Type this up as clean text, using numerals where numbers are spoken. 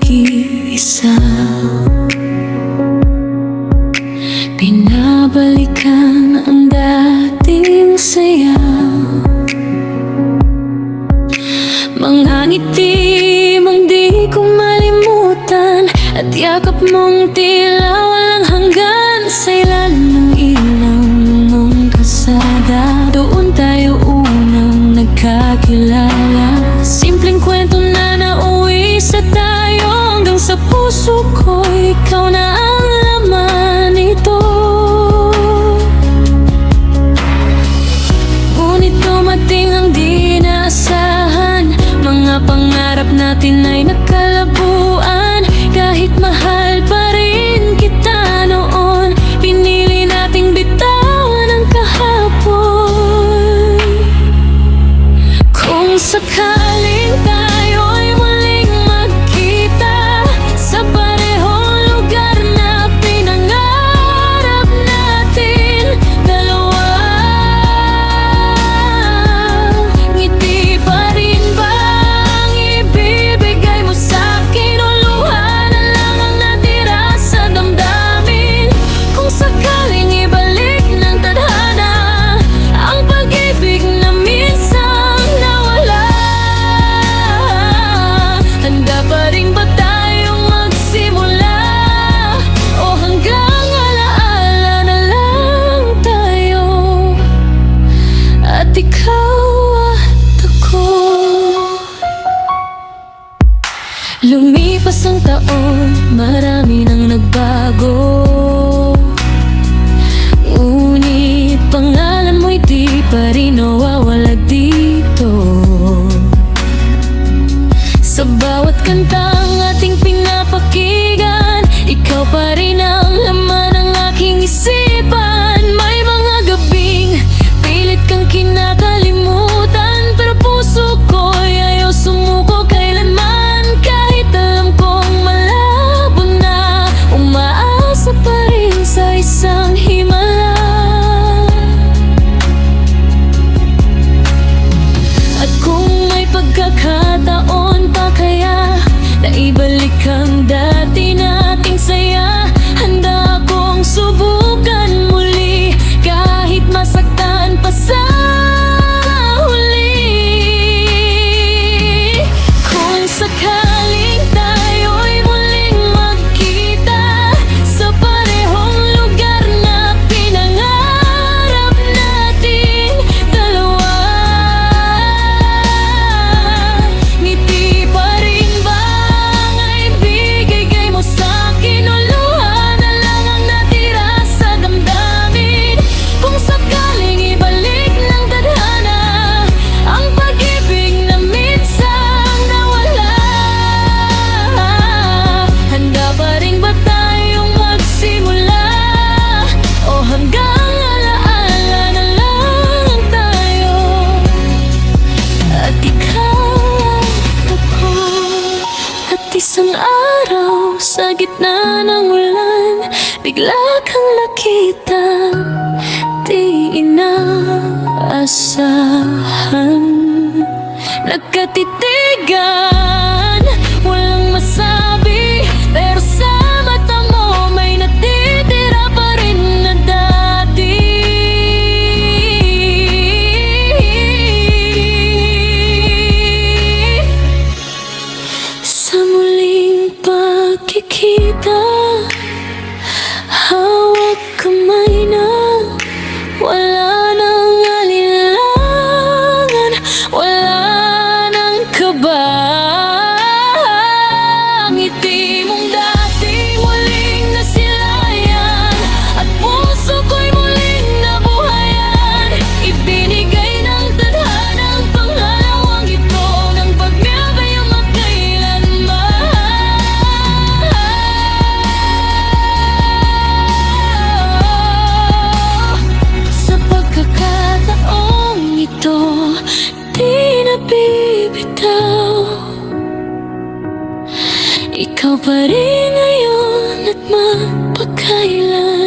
nag-iisa. Pinabalikan ang dating saya, mga ngiti mong di ko malimutan, at yakap mong tila walang hanggan. Sa ilalim ng ilaw ng kalsada, doon tayo unang nagkakilala. Simpleng kwento na nauwi sa tayo, hanggang sa puso ko ikaw na ang laman nito. Ngunit dumating ang di naasahan, mga pangarap natin ay nakalabuan. Kahit mahal pa rin kita noon, pinili nating bitawan ang kahapon. Kung sakaling tayo'y muling magkita sa parehong lugar na pinangarap natin dalawa, ngiti pa rin ba ang ibibigay mo sa'kin, o luha na lang ang natira sa damdamin? Kung sakaling ibalik ng tadhana ang pag-ibig na minsang nawala, handa pa rin ba tayong magsimula, o hanggang alaala na lang tayo, at ikaw at ako? Lumipas ang taon, marami nang nagbago, ngunit pangalan mo'y di pa rin nawawala dito. Sa bawat kantang ating pinapakinggan, ikaw pa rin ang laman ng aking isipan. May mga gabing pilit kang kinakalimutan, pero puso ko'y ayaw sumuko kailanman. Kahit alam kong malabo na, umaasa pa rin sa isang himala. At kung may pagkakataon pa kaya na ibalik ang dati nating saya, handa akong subukan muli, kahit masaktan pa sa huli. Kung sakaling tayo'y muling magkita sa parehong lugar na pinangarap natin dalawa, ngiti pa rin ba ang ibigay mo sa'kin, o luha na lang ang natira sa damdamin? Kung sakaling ibalik ng tadhana ang pag-ibig na minsang nawala, handa pa rin ba tayong magsimula, o hanggang alaala na lang tayo, at ikaw at ako? At isang araw sa gitna ng ulan, bigla kang nakita, di inaasahan. Nagkatitigan, walang masabi, pero sa mata mo may natitira pa rin na dati. Sa muling pagkikita, hawak kamay na, wala nang alinlangan, wala nang kaba. Ngiti mong dati muling nasilayan, at puso ko'y muling nabuhayan. Ibinigay ng tadhanang pangalawang ito ng pagmiyabay ang magkailanman. Sa pagkakataong ito, di nabibitaw, ikaw pa rin ngayon at magpakailan.